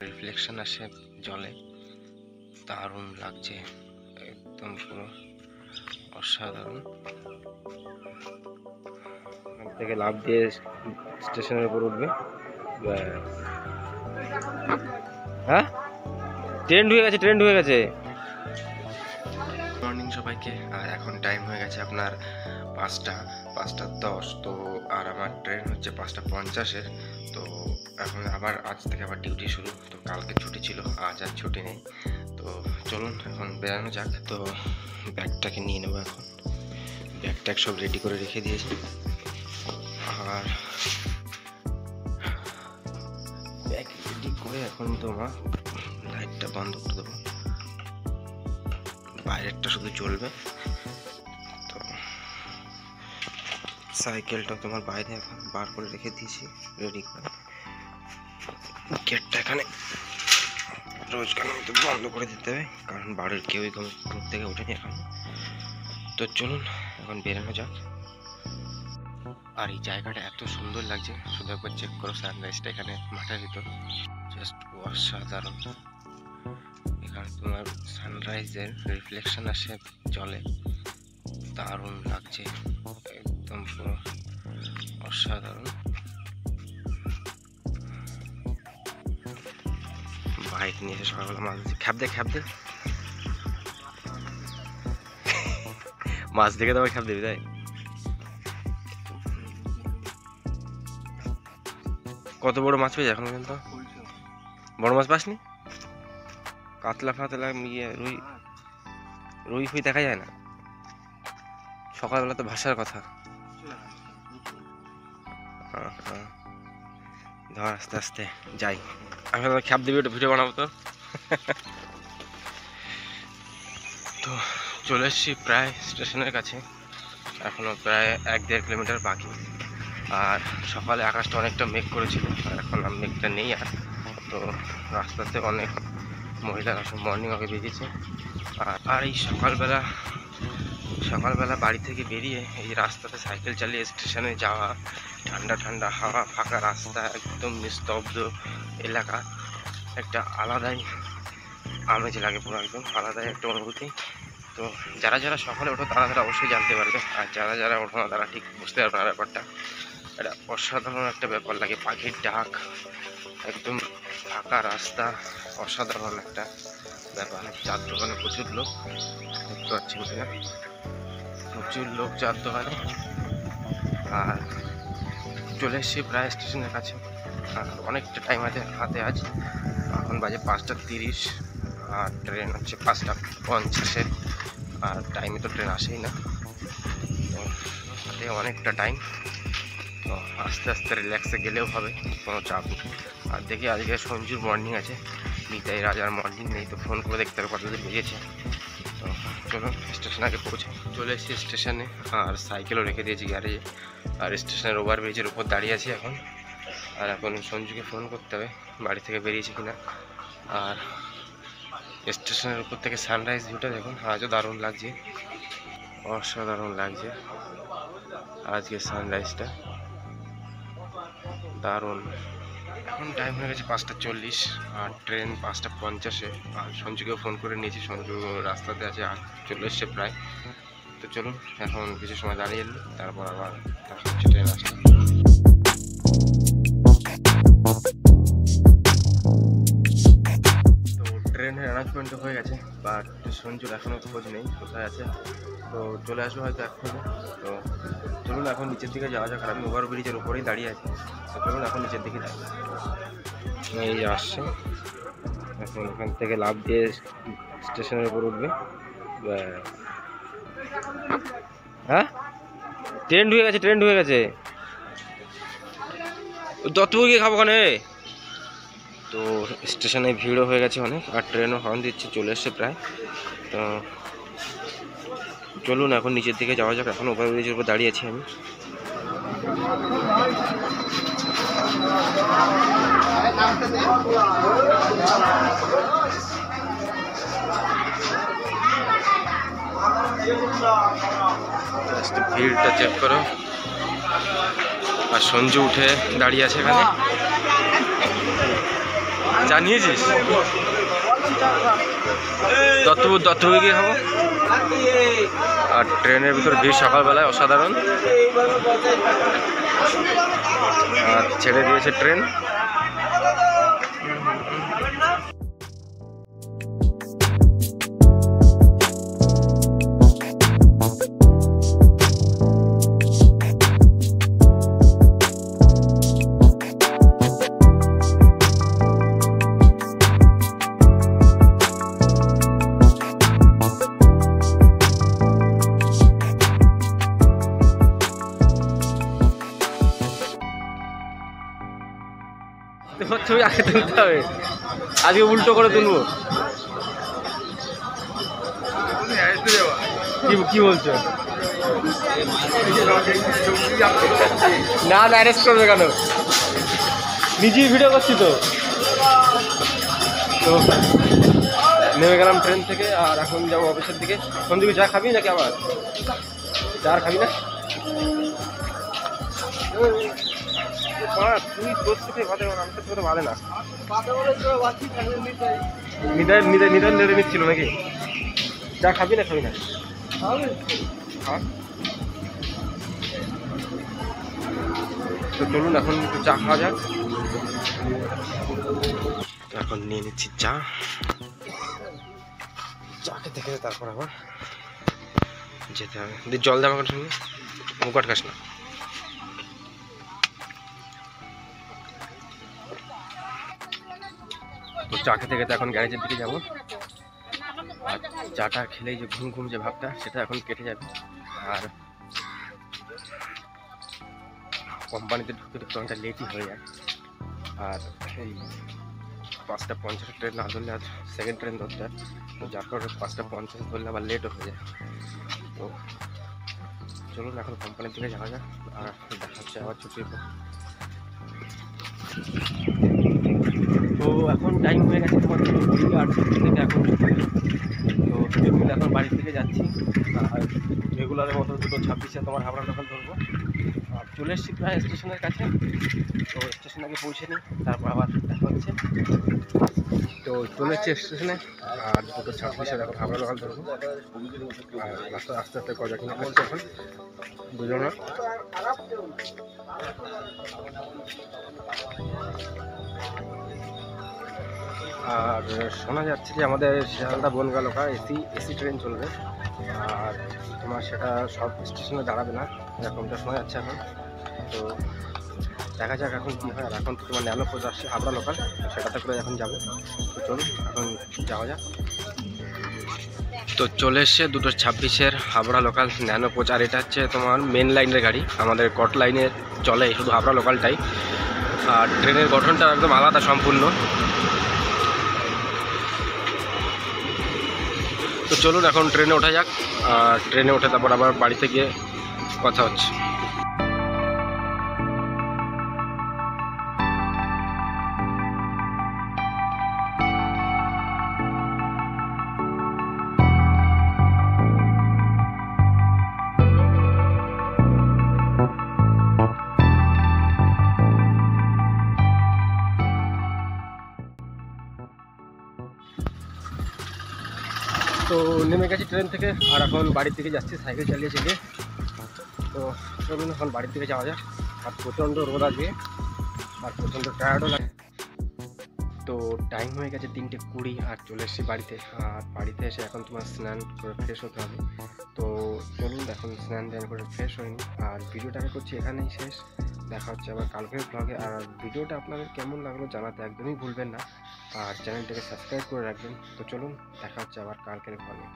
Reflection আসে জলে, দারুণ লাগছে, একদম পুরো অসাধারণ। এখান থেকে লাফ দিয়ে স্টেশনের উপর উঠবে। হ্যাঁ, ট্রেন ঢুকে গেছে, ট্রেন ঢুকে গেছে। মর্নিং সবাইকে। আর এখন টাইম হয়ে গেছে আপনার 5টা 10। তো আর আমার ট্রেন হচ্ছে 5টা 50-এর। তো এখন আবার আজ থেকে আবার ডিউটি শুরু। তো কালকে ছুটি ছিল, আজ আর ছুটি নেই। তো চলুন এখন বেরানো যাক। তো ব্যাগটাকে নিয়ে নেবো এখন। ব্যাগ সব রেডি করে রেখে দিয়েছি। আর ব্যাগ রেডি করে এখন তোমার লাইটটা বন্ধ করে দেবো, বাইরেরটা শুধু চলবে। তো সাইকেলটা তোমার বাইরে এখন বার করে রেখে দিয়েছি রেডি করে। গেটটা এখানে রোজকার মতো বন্ধ করে দিতে হবে, কারণ বাড়ির কেউই ঘুম থেকে ওঠেনি এখন। তো চলুন এখন বেরানো যাক। আর এই জায়গাটা এত সুন্দর লাগছে, শুধু একবার চেক করো সানরাইজটা এখানে মাঠের ভিতর, জাস্ট অসাধারণ। এখানে তোমার সানরাইজের রিফ্লেকশন আসে জলে, দারুণ লাগছে, একদম পুরো অসাধারণ। বাইক নিয়ে এসে সকালবেলা মাছ দিচ্ছে, খ্যাপ দে মাছ দেখে তোমার খ্যাপ দেবে, তাই? কত বড় মাছ পেয়েছে এখন পর্যন্ত? বড় মাছ পাসনি? কাতলা ফাতলা রুই ফুই দেখা যায় না সকালবেলা, তো ভাসার কথা। ধর আস্তে আস্তে যাই, আমি খ্যাপ দিবি, ওটা ভিডিও বানাবো। তো চলে এসেছি প্রায় স্টেশনের কাছে, এখনো প্রায় 1-1.5 কিলোমিটার বাকি। আর সকালে আকাশটা অনেকটা মেঘ করেছিল, আর এখন মেঘটা নেই। আর তো রাস্তাতে অনেক মহিলারা সব মর্নিং ওয়াকে বেরিয়েছে। আর এই সকালবেলা বাড়ি থেকে বেরিয়ে এই রাস্তাতে সাইকেল চালিয়ে স্টেশনে যাওয়া, ঠান্ডা ঠান্ডা হাওয়া, ফাঁকা রাস্তা, একদম নিস্তব্ধ এলাকা, একটা আলাদাই আমেজ লাগে, পুরো একদম আলাদাই একটা অনুভূতি। তো যারা সকালে ওঠো তারা অবশ্যই জানতে পারবে, আর যারা ওঠো না তারা ঠিক বুঝতে পারবে না ব্যাপারটা। এটা অসাধারণ একটা ব্যাপার লাগে, পাখির ডাক, একদম ফাঁকা রাস্তা, অসাধারণ একটা ব্যাপার। চার দোকানে প্রচুর লোক, দেখতে পাচ্ছেন কিনা, প্রচুর লোক চার দোকানে। আর চলে এসেছি প্রায় স্টেশনের কাছে, আর অনেকটা টাইম আছে হাতে আজ। এখন বাজে 5টা 30, আর ট্রেন হচ্ছে 5টা 50-এর। আর টাইমে তো ট্রেন আসেই না, তো হাতে অনেকটা টাইম। তো আস্তে আস্তে রিল্যাক্সে গেলেও হবে, কোনো চাপ নেই। আর দেখি আজকে সঞ্জুর মর্নিং আছে, নিতাই রাজার মর্নিং নেই, তো ফোন করে দেখতে হবে কতদূর বেরিয়েছে। তো চলুন স্টেশন আগে পৌঁছে। চলে এসেছি স্টেশনে, আর সাইকেলও রেখে দিয়েছি গ্যারেজে। আর স্টেশনের ওভারব্রিজের উপর দাঁড়িয়ে আছি এখন। আর এখন সঞ্জুকে ফোন করতে হবে বাড়ি থেকে বেরিয়েছে কিনা। আর স্টেশনের উপর থেকে সানরাইজ ভিউটা দেখুন, আজও দারুণ লাগছে, অসাধারণ লাগছে আজকে সানরাইজটা, দারুণ। এখন টাইম হয়ে গেছে 5টা 40, আর ট্রেন 5টা 50-এ। আর সঞ্জুকেও ফোন করে নিয়েছি, সঞ্জু রাস্তাতে আছে, আর চলে এসছে প্রায়। তো চলুন এখন কিছু সময় দাঁড়িয়ে এলি, তারপর আবার ট্রেন আসছে। তো ট্রেনের অ্যানাউন্সমেন্ট হয়ে গেছে, বাট সঞ্জুর এখনও খোঁজ নেই, কোথায় আছে। তো চলে আসবে হয়তো এক্ষুনি। তো চলুন এখন নিচের দিকে যাওয়া যাক, আর আমি ওভারব্রিজের উপরেই দাঁড়িয়ে আছি। তো চলুন এখন নিচের দিকে যাই। এই যে আসছে, এখন এখান থেকে লাফ দিয়ে স্টেশনের উপর উঠবে। হ্যাঁ, ট্রেন ঢুকে গেছে দত্তপুর গিয়ে খাবো ওখানে। তো স্টেশনে ভিড়ও হয়ে গেছে অনেক, আর ট্রেনও হর্ন দিচ্ছে, চলে এসছে প্রায়। তো চলুন এখন নিচের দিকে যাওয়া যাক, এখন ওভারব্রিজের উপর দাঁড়িয়ে আছি আমি। ভিড়টা চেক করো। আর সঞ্জু উঠে দাঁড়িয়ে আছে এখানে। চা নিয়েছিস? দত্তপুর গিয়ে খাবো। আর ট্রেনের ভিতর ভিড় সকালবেলায় অসাধারণ। আর ছেড়ে দিয়েছে ট্রেন। তোমার ছবি আগে তুলতে হবে, আজকে উল্টো করে তুলবো। কি বলছো? না অ্যারেস্ট করবে কেন? নিজেই ভিডিও করছি তো। নেমে গেলাম ট্রেন থেকে আর এখন যাবো অফিসের দিকে। সন্দীপ চা খাবি নাকি আবার? চা আর খাবি না? তুই তোর সাথে বাদে আমার সাথে বাদে না। নিদান লেড়ে নিচ্ছিল নাকি? চা খাবি না খাবি না? তো চলুন এখন একটু চা খাওয়া যাক। এখন নিয়ে নিচ্ছি চা। চা খেতে খেতে তারপর আবার যেতে হবে। জল দেওয়া করার সঙ্গে মুখ আটকাস না। তো চা খেতে খেতে এখন গ্যারেজের দিকে যাবো। আর চাটা খেলেই যে ঘুম যে ভাবটা সেটা এখন কেটে যাবে। আর কোম্পানিতে ঢুকে ঢুকতে অনেকটা লেটই হয়ে যায়। আর এই 5:50 ট্রেন না ধরলে আর সেকেন্ড ট্রেন ধরতে হয়। তো যার কারণে 5:50 ধরলে আবার লেটও হয়ে যায়। তো চলুন এখন কোম্পানির দিকে যাওয়া যাক। আর দেখা হচ্ছে আবার ছুটির পর। তো এখন টাইম হয়ে গেছে তোমার 8:30 থেকে এখন ছুটি। তো ছুটি মিলে এখন বাড়ির থেকে যাচ্ছি। আর রেগুলারের মতো 2:26 তোমার হাবড়া লোকাল ধরবো। আর চলে এসেছি প্রায় স্টেশনের কাছে। তো স্টেশন আগে পৌঁছে নিই, তারপর আবার দেখা হচ্ছে। তো চলে এসেছি স্টেশনে। আর 2:26 এখন হাবড়া লোকাল ধরবো। আর রাস্তায় আস্তে আস্তে কয়টা কিনে আসছে এখন দুজনের। আর শোনা যাচ্ছে যে আমাদের শিয়ালদা বনগাঁ এসি ট্রেন চলবে। আর তোমার সেটা সব স্টেশনে দাঁড়াবে না, এরকমটা শোনা যাচ্ছে এখন। তো দেখা যাক এখন কী হয়। আর এখন তো তোমার ন্যানো কোচ আসছে হাবড়া লোকাল, সেটাতে করে এখন যাবে। তো চলুন এখন যাওয়া যাক। তো চলে এসছে 2:26 হাবড়া লোকাল ন্যানো কোচ। আর এটা হচ্ছে তোমার মেন লাইনের গাড়ি, আমাদের কট লাইনে চলে শুধু হাবড়া লোকালটাই। আর ট্রেনের গঠনটা একদম আলাদা সম্পূর্ণ। তো চলুন এখন ট্রেনে ওঠা যাক। আর ট্রেনে উঠে তারপর আবার বাড়িতে গিয়ে কথা হচ্ছে। তো নেমে গেছি ট্রেন থেকে আর এখন বাড়ির দিকে যাচ্ছি সাইকেল চালিয়ে চালিয়ে। তো চলুন এখন বাড়ির দিকে যাওয়া যাক। আর প্রচণ্ড রোদ আজকে আর প্রচণ্ড টায়ার্ডও লাগে। তো টাইম হয়ে গেছে 3:20 আর চলে এসেছি বাড়িতে। আর বাড়িতে এসে এখন তোমার স্নান করে ফ্রেশ হতে হবে। তো চলুন এখন স্নান করে ফ্রেশ হয়নি। আর ভিডিওটাকে করছি এখানেই শেষ। দেখা হচ্ছে আবার কালকের ব্লগে। আর ভিডিওটা আপনাদের কেমন লাগলো জানাতে একদমই ভুলবেন না। আর চ্যানেলটাকে সাবস্ক্রাইব করে রাখবেন। তো চলুন দেখা হচ্ছে আবার কালকের ব্লগে।